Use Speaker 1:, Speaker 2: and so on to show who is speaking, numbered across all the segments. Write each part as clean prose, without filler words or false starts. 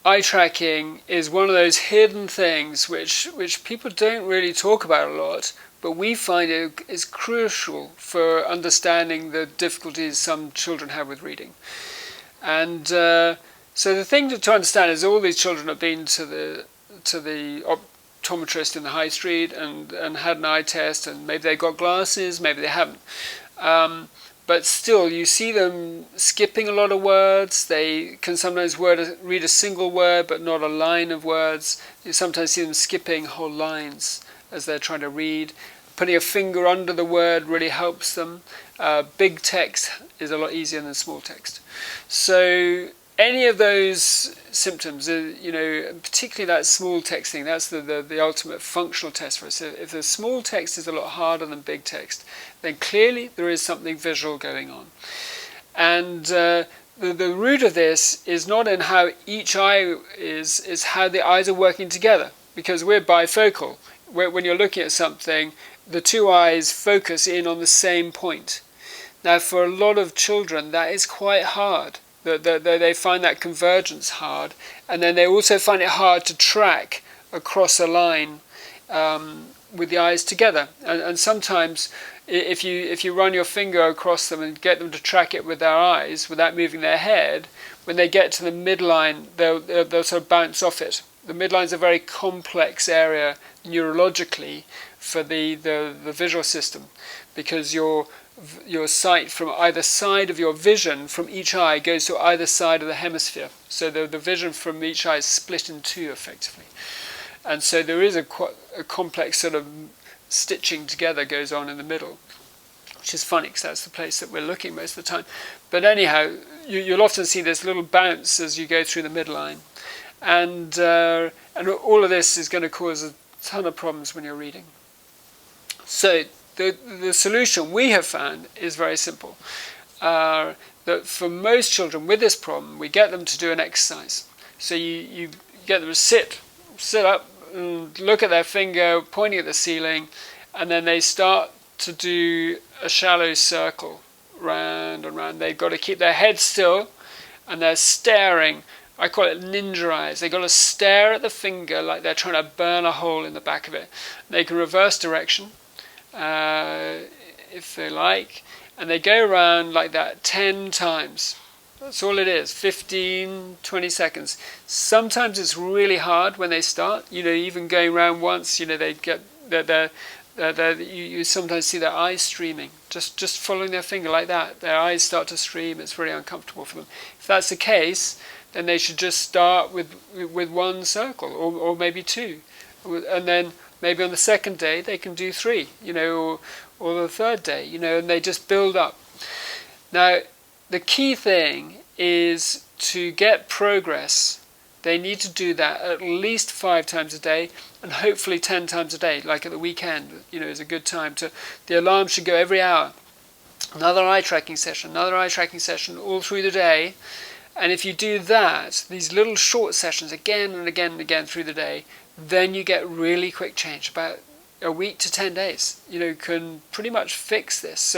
Speaker 1: eye tracking is one of those hidden things which people don't really talk about a lot, but we find it is crucial for understanding the difficulties some children have with reading. And so the thing to understand is all these children have been to the optometrist in the high street and had an eye test, and maybe they got glasses, maybe they haven't. But still, you see them skipping a lot of words. They can sometimes read a single word, but not a line of words. You sometimes see them skipping whole lines as they're trying to read. Putting a finger under the word really helps them. Big text is a lot easier than small text. So any of those symptoms, particularly that small text thing, that's the ultimate functional test for us. If the small text is a lot harder than big text, then clearly there is something visual going on. And the root of this is not in how each eye is how the eyes are working together, because we're bifocal. When you're looking at something, the two eyes focus in on the same point. Now, for a lot of children, that is quite hard. They find that convergence hard, and then they also find it hard to track across a line with the eyes together. And sometimes, if you run your finger across them and get them to track it with their eyes without moving their head, when they get to the midline, they'll sort of bounce off it. The midline is a very complex area neurologically for the visual system, because your sight from either side of your vision from each eye goes to either side of the hemisphere. So the vision from each eye is split in two effectively. And so there is a complex sort of stitching together goes on in the middle, which is funny because that's the place that we're looking most of the time. But anyhow, you'll often see this little bounce as you go through the midline. And all of this is going to cause a ton of problems when you're reading. So the solution we have found is very simple. That for most children with this problem, we get them to do an exercise. So you get them to sit up, and look at their finger pointing at the ceiling, and then they start to do a shallow circle round and round. They've got to keep their head still, and they're staring. I call it ninja eyes. They've got to stare at the finger like they're trying to burn a hole in the back of it. They can reverse direction if they like, and they go around like that 10 times. That's all it is, 15, 20 seconds. Sometimes it's really hard when they start, even going around once, they get, you sometimes see their eyes streaming, just following their finger like that. Their eyes start to stream, it's very uncomfortable for them. If that's the case, then they should just start with one circle, or maybe two. And then maybe on the second day they can do 3, or the third day, and they just build up. Now, the key thing is to get progress. They need to do that at least 5 times a day, and hopefully 10 times a day, like at the weekend, is a good time to. The alarm should go every hour. Another eye tracking session, all through the day. And if you do that, these little short sessions again and again and again through the day, then you get really quick change. About a week to 10 days, can pretty much fix this.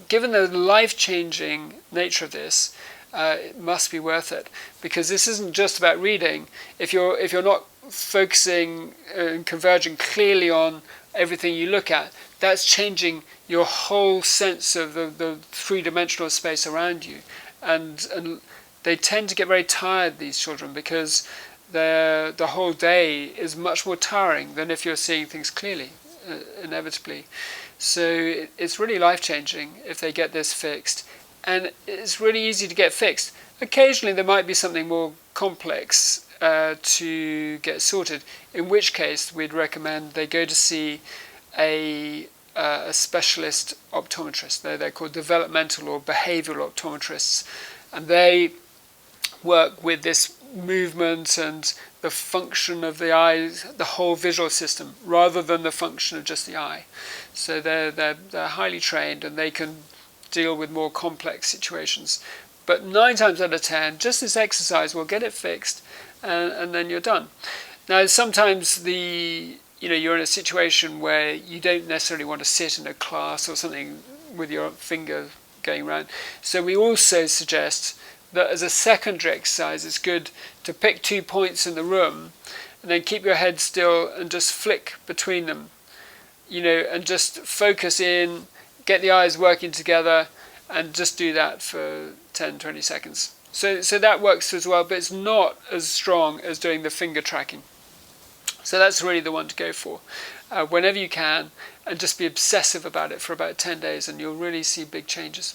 Speaker 1: Given the life-changing nature of this, it must be worth it, because this isn't just about reading. If you're not focusing and converging clearly on everything you look at, that's changing your whole sense of the three-dimensional space around you. And they tend to get very tired, these children, because the whole day is much more tiring than if you're seeing things clearly, inevitably. So it's really life-changing if they get this fixed. And it's really easy to get fixed. Occasionally there might be something more complex to get sorted, in which case we'd recommend they go to see a specialist optometrist. They're called developmental or behavioural optometrists, and they work with this movement and the function of the eye, the whole visual system, rather than the function of just the eye. So they're highly trained, and they can deal with more complex situations. But 9 times out of 10, just this exercise will get it fixed, and then you're done. Now, sometimes you're in a situation where you don't necessarily want to sit in a class or something with your finger going around. So we also suggest that as a secondary exercise, it's good to pick 2 points in the room and then keep your head still and just flick between them, and just focus in, get the eyes working together, and just do that for 10-20 seconds. So that works as well, but it's not as strong as doing the finger tracking. So that's really the one to go for whenever you can, and just be obsessive about it for about 10 days, and you'll really see big changes.